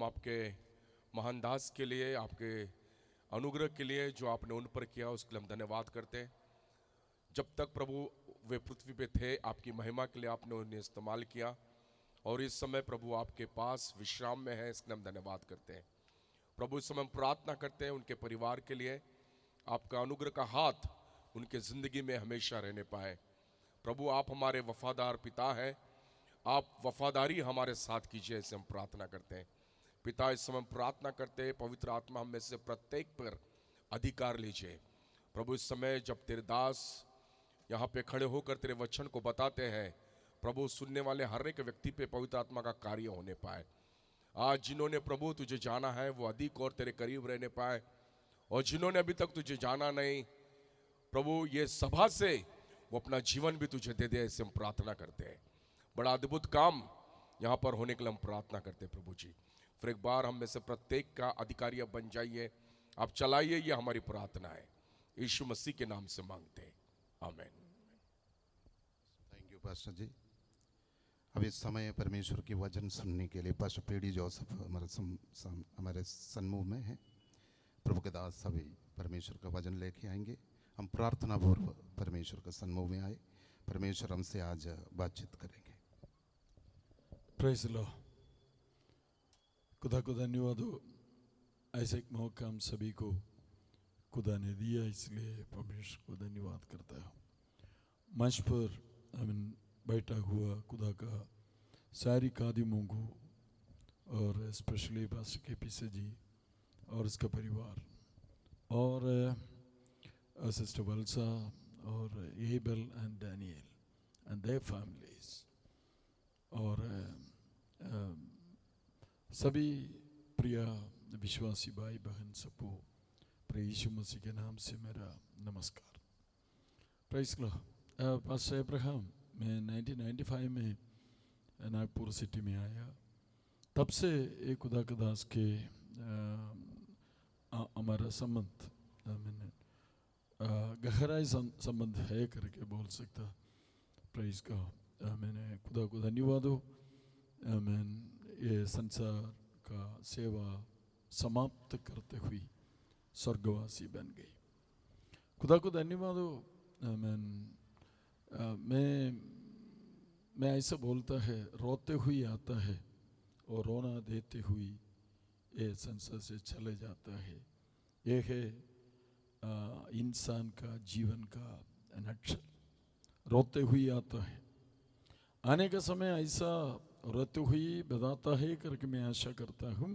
हम आपके महान दास के लिए, आपके अनुग्रह के लिए जो आपने उन पर किया उसके लिए हम धन्यवाद करते हैं। जब तक प्रभु वे पृथ्वी पे थे, आपकी महिमा के लिए आपने उन्हें इस्तेमाल किया और इस समय प्रभु आपके पास विश्राम में है, इसके लिए हम धन्यवाद करते हैं। प्रभु इस समय हम प्रार्थना करते हैं उनके परिवार के लिए, आपका अनुग्रह का हाथ उनके ज़िंदगी में हमेशा रहने पाए। प्रभु आप हमारे वफादार पिता हैं, आप वफादारी हमारे साथ कीजिए, ऐसे हम प्रार्थना करते हैं। पिता इस समय हम प्रार्थना करते हैं, पवित्र आत्मा हम में से प्रत्येक पर अधिकार लीजिए। प्रभु इस समय जब तेरे दास यहाँ पे खड़े होकर तेरे वचन को बताते हैं, प्रभु सुनने वाले हर एक व्यक्ति पे पवित्र आत्मा का कार्य होने पाए। आज जिन्होंने प्रभु तुझे जाना है वो अधिक और तेरे करीब रहने पाए, और जिन्होंने अभी तक तुझे जाना नहीं, प्रभु ये सभा से वो अपना जीवन भी तुझे दे दे, ऐसे हम प्रार्थना करते हैं। बड़ा अद्भुत काम यहाँ पर होने के लिए हम प्रार्थना करते हैं प्रभु जी। फिर एक बार हम में से प्रत्येक का अधिकारी अब बन जाइए, आप चलाइए, ये हमारी प्रार्थना है, यीशु मसीह के नाम से मांगते हैं, आमीन। थैंक यू पास्टर जी। अब इस समय परमेश्वर की वचन सुनने के लिए पास्टर पीडी जोसेफ हमारे सन्मुख में है। प्रभु के दास सभी परमेश्वर का वचन लेके आएंगे। हम प्रार्थना पूर्वक परमेश्वर के सन्मुख में आए, परमेश्वर हमसे आज बातचीत करेंगे। प्रेज लो। खुदा को धन्यवाद हो, ऐसे एक मौका हम सभी को खुदा ने दिया, इसलिए परमेश्वर को धन्यवाद करता हूँ। मंच पर बैठा हुआ खुदा का सारी खादिमों को और स्पेशली पास्टर के पीसे जी और उसका परिवार और सिस्टर वल्सा और able and Daniel and their families और सभी प्रिय विश्वासी भाई बहन सबको प्रिय यीशु मसीह के नाम से मेरा नमस्कार। Praise Lord. पास्टर अब्राहम, मैं 1995 में नागपुर सिटी में आया, तब से एक खुदा के दास के हमारा संबंध मैंने गहराई संबंध है करके बोल सकता। Praise God. मैंने खुदा को धन्यवाद हो, ये संसार का सेवा समाप्त करते हुए स्वर्गवासी बन गई। खुदा को धन्यवाद हो। मैं ऐसा बोलता है, रोते हुए आता है और रोना देते हुए ये संसार से चले जाता है। ये है इंसान का जीवन का नक्शा। रोते हुए आता है, आने का समय ऐसा रोते हुए बताता है करके मैं आशा करता हूँ।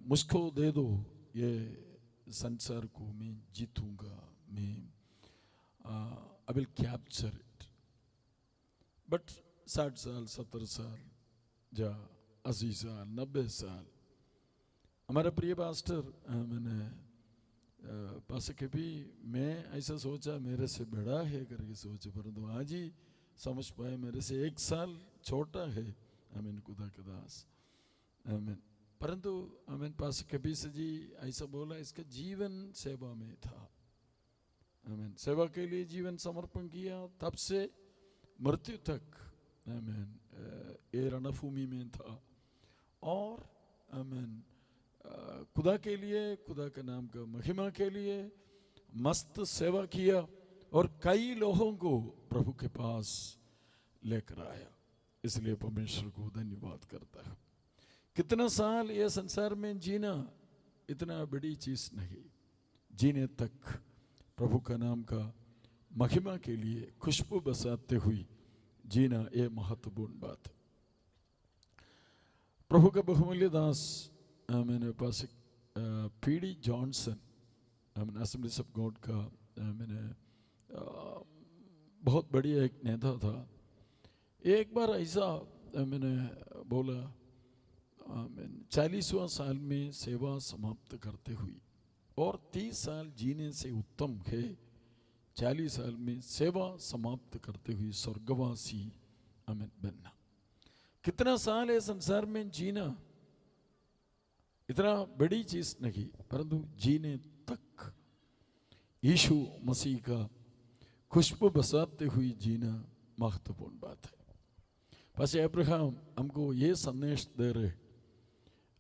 मुझको दे दो ये संसार को, मैं जीतूंगा, मैं I will capture it. But 60 साल 70 साल या 80 साल 90 साल हमारा प्रिय पास्टर मैंने पास के भी मैं ऐसा सोचा मेरे से बड़ा है करके सोचा, परंतु आज ही समझ पाए मेरे से 1 साल छोटा है। खुदा के दास परंतु पास कभी से जी ऐसा बोला, इसका जीवन सेवा में था। सेवा के लिए जीवन समर्पण किया, तब से मृत्यु तक ये रणभूमि में था और खुदा के लिए, खुदा के नाम का महिमा के लिए मस्त सेवा किया और कई लोगों को प्रभु के पास लेकर आया। इसलिए परमेश्वर को धन्यवाद करता हूँ। कितना साल ये संसार में जीना इतना बड़ी चीज नहीं, जीने तक प्रभु का नाम का महिमा के लिए खुशबू बसाते हुए जीना ये महत्वपूर्ण बात है। प्रभु का बहुमूल्य दास मैंने पास PD Johnson assemblies of God का मैंने बहुत बढ़िया एक नेता था। एक बार ऐसा मैंने बोला, 40वां साल में सेवा समाप्त करते हुए और 30 साल जीने से उत्तम है 40 साल में सेवा समाप्त करते हुए स्वर्गवासी बनना। कितना साल है संसार में जीना इतना बड़ी चीज नहीं, परंतु जीने तक यीशु मसीह का खुशबू बसाते हुए जीना महत्वपूर्ण बात है। पास अब्राहम हमको ये संदेश दे रहे,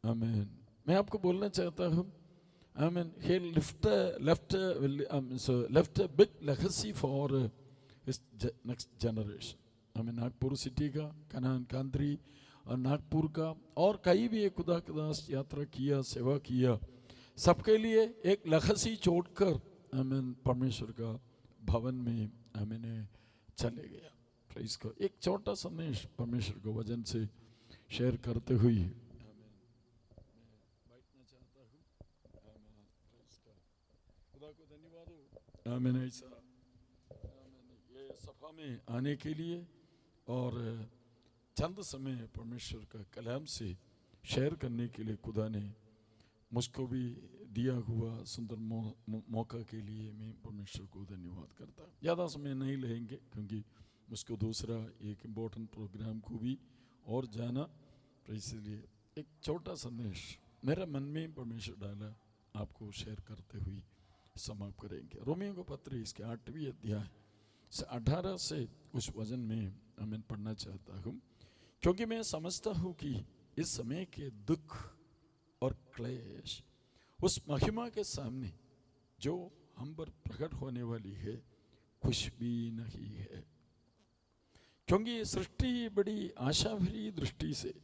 आमीन। मैं आपको बोलना चाहता हूँ, आमीन, he left a big legacy for his next generation. आमीन, नागपुर सिटी का, कनान कांद्री और नागपुर का, और कई भी खुदा के दास यात्रा किया, सेवा किया, सबके लिए एक लेगेसी छोड़कर आमीन परमेश्वर का भवन में आमीन चले गया। प्रेज़ को एक छोटा संदेश परमेश्वर को वचन से शेयर करते हुए आमीन बैठना चाहता हूँ। आमीन, प्रेज़ को खुदा को धन्यवाद हो आमीन ऐसा आमीन ये सभा में आने के लिए और चंद समय परमेश्वर का कलाम से शेयर करने के लिए खुदा ने मुझको भी दिया हुआ सुंदर मौका के लिए मैं परमेश्वर को धन्यवाद करता हूँ। ज़्यादा समय नहीं लेंगे क्योंकि मुझको दूसरा एक इम्पोर्टेंट प्रोग्राम को भी और जाना, तो इसलिए एक छोटा संदेश मेरा मन में परमेश्वर डाला आपको शेयर करते हुए समाप्त करेंगे। रोमियो को पत्र इसके 8वें अध्याय से 18 से उस वचन में मैं पढ़ना चाहता हूँ, क्योंकि मैं समझता हूँ कि इस समय के दुख और क्लेश उस महिमा के सामने जो हम पर प्रकट होने वाली है कुछ भी नहीं है। क्योंकि सृष्टि बड़ी आशा भरी दृष्टि से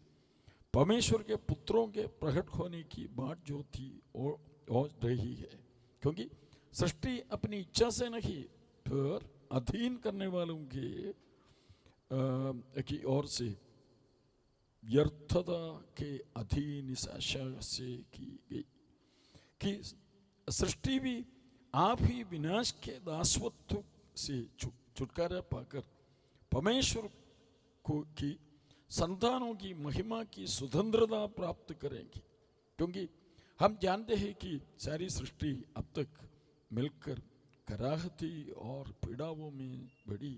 परमेश्वर के पुत्रों के प्रकट होने की बात जो थी और रही है, क्योंकि सृष्टि अपनी इच्छा से नहीं पर अधीन करने वालों की ओर से व्यर्थता के अधीन इस आशा से की गई कि सृष्टि भी आप ही विनाश के दासत्व से छुटकारा पाकर परमेश्वर को की संतानों की महिमा की स्वतंत्रता प्राप्त करेंगी। क्योंकि हम जानते हैं कि सारी सृष्टि अब तक मिलकर कराहती और पीड़ाओं में बड़ी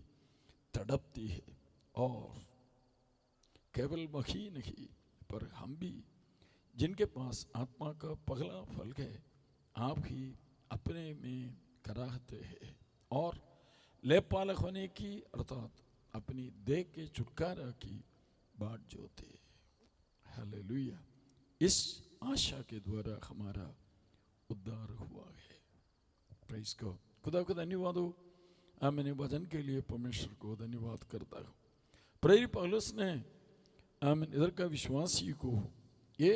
तड़पती है, और केवल वही नहीं पर हम भी जिनके पास आत्मा का पगला फल है आप ही अपने में कराहते हैं और लेपालक होने की अर्थात अपनी देह के छुटकारा की बात जोते। हालेलुया। इस आशा के द्वारा हमारा उद्धार हुआ है। Praise God. खुदा को धन्यवाद हो। मैंने वचन के लिए परमेश्वर को धन्यवाद करता हूँ। प्रेरित पौलुस ने आमीन इधर का विश्वासी को ये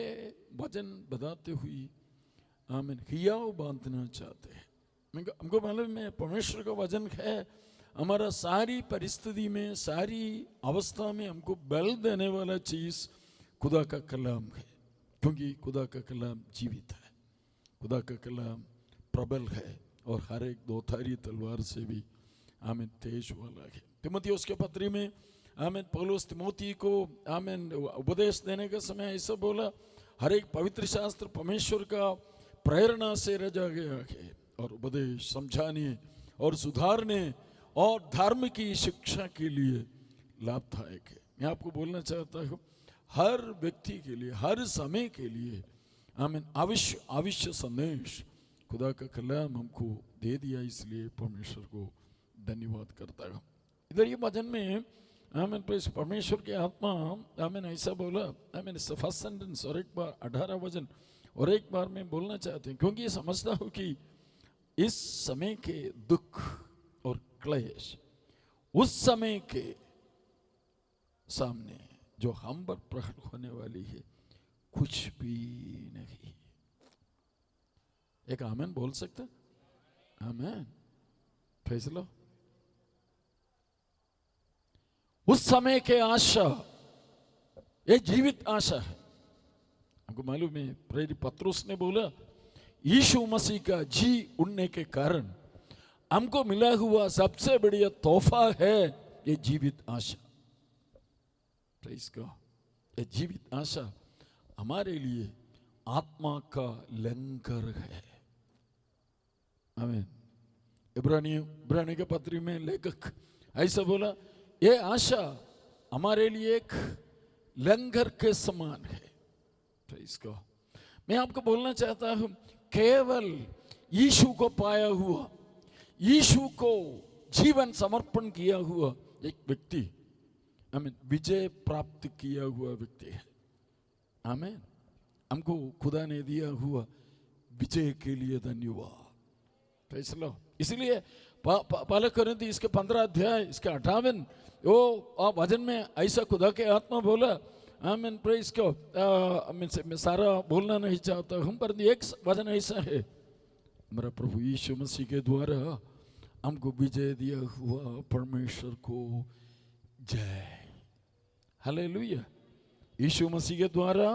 वचन बताते हुए आमीन हियाव बांधना चाहते हैं। हमको मालूम है परमेश्वर का वचन है हमारा सारी परिस्थिति में सारी अवस्था में हमको बल देने वाला चीज़ खुदा का कलाम है, क्योंकि खुदा का कलाम जीवित है, खुदा का कलाम प्रबल है और हर एक दोधारी तलवार से भी आमीन तेज वाला है। तिमोथियुस के पत्री में आमीन पौलुस तिमोथी को आमीन उपदेश देने का समय ऐसा बोला, हर एक पवित्र शास्त्र परमेश्वर का प्रेरणा से रचा गया है और उपदेश समझाने और सुधारने और धर्म की शिक्षा के लिए लाभदायक है। मैं आपको बोलना चाहता हूँ हर व्यक्ति के लिए हर समय के लिए आमीन अवश्य संदेश खुदा का कलाम हमको दे दिया, इसलिए परमेश्वर को धन्यवाद करता हूँ। इधर ये वचन में आमीन परमेश्वर के आत्मा आमीन ऐसा बोला, आमीन फर्स्ट सेंटेंस और एक बार 18 वचन और एक बार मैं बोलना चाहते हैं, क्योंकि समझता हूँ कि इस समय के दुख और क्लेश उस समय के सामने जो हम पर प्रकट होने वाली है कुछ भी नहीं। एक आमीन बोल सकते? आमीन। प्रेज़ लो। उस समय के आशा ये जीवित आशा है। हमको मालूम है प्रेरित पत्रुस ने बोला यीशु मसीह का जी उड़ने के कारण हमको मिला हुआ सबसे बढ़िया तोहफा है ये जीवित आशा। Praise God. ये जीवित आशा हमारे लिए आत्मा का लंगर है। आमीन। इब्रानी के पत्री में लेखक ऐसा बोला ये आशा हमारे लिए एक लंगर के समान है। Praise God. मैं आपको बोलना चाहता हूं केवल यीशु को पाया हुआ, यीशु को जीवन समर्पण किया हुआ एक व्यक्ति आमीन विजय प्राप्त किया हुआ व्यक्ति है। आमीन। हमको खुदा ने दिया हुआ विजय के लिए धन्यवाद। Praise the Lord। इसलिए पहले कोरिन्थी इसके 15 अध्याय इसके 58 वो वचन में ऐसा खुदा के आत्मा बोला, आमीन, प्रेज को मैं सारा बोलना नहीं चाहता हूँ, पर एक वचन ऐसा है, हमारा प्रभु यीशु मसीह के द्वारा हमको विजय दिया हुआ परमेश्वर को जय। हालेलुया। यीशु मसीह के द्वारा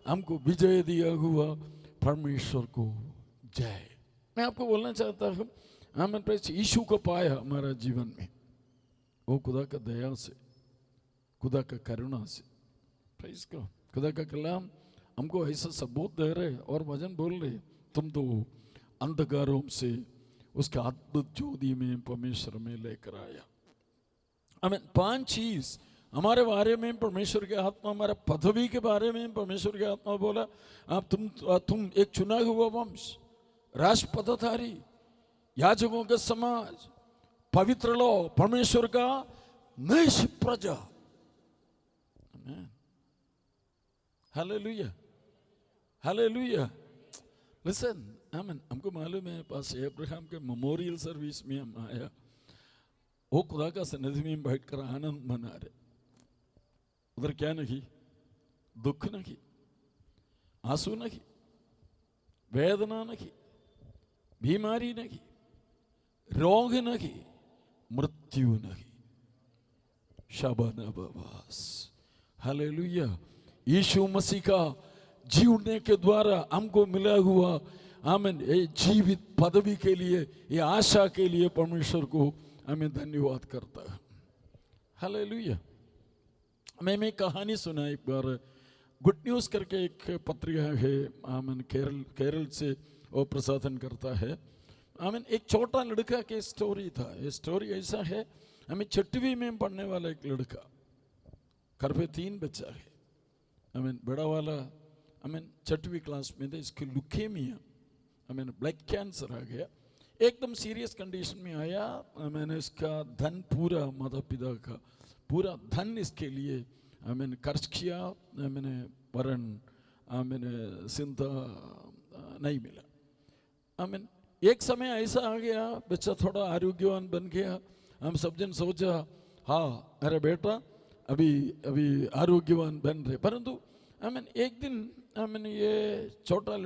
हमको विजय दिया हुआ परमेश्वर को जय। मैं आपको बोलना चाहता हूँ, आमीन, प्रेज, यीशु को पाया हमारा जीवन में, वो खुदा का दया से, खुदा का करुणा से। प्रेज को खुदा का कलाम हमको ऐसा सबूत दे रहे और वचन बोल रहे, तुम तो अंधकारों से उसका अद्भुत ज्योति में परमेश्वर में लेकर आया। आमीन। 5 चीज हमारे बारे में परमेश्वर के आत्मा, हमारे पदवी के बारे में परमेश्वर के आत्मा बोला, आप तुम एक चुना हुआ वंश, राजपदधारी, याजकों का समाज, पवित्र लोग, परमेश्वर का नई प्रजा। Hallelujah, hallelujah. लिसन, आमीन। हमको मालूम है पास अब्राहम के मेमोरियल सर्विस में हम आया, वो खुदा का सन्निधि में बैठकर आनंद मना रहे। उधर क्या नहीं, दुख नहीं, आंसू नहीं, वेदना नहीं, बीमारी नहीं, रोग नहीं, मृत्यु नहीं, शाबानाबास। हालेलुया। यीशु मसीह का जीवने के द्वारा हमको मिला हुआ, आमीन, ये जीवित पदवी के लिए, ये आशा के लिए परमेश्वर को हमें धन्यवाद करता है। हालेलुया। मैं एक कहानी सुना एक बार, गुड न्यूज़ करके एक पत्रिका है, आमीन, केरल से वो प्रसाधन करता है। आमीन, एक छोटा लड़का की स्टोरी था। ये स्टोरी ऐसा है, हमें 6वीं में पढ़ने वाला एक लड़का, घर पे 3 बच्चा है, आमीन, बड़ा वाला आमीन 6वीं क्लास में था, इसकी लुकेमिया, आमीन, ब्लड कैंसर आ गया, एकदम सीरियस कंडीशन में आया। मैंने इसका धन पूरा, माता पिता का पूरा धन इसके लिए मैंने खर्च किया, मैंने वरन मैंने चिंता नहीं मिला। आमीन। एक समय ऐसा आ गया, बच्चा थोड़ा आरोग्यवान बन गया, हम सब जन सोचा हाँ अरे बेटा अभी आरोग्यवान बन रहे, परंतु आमीन एक दिन आमीन ये छोटा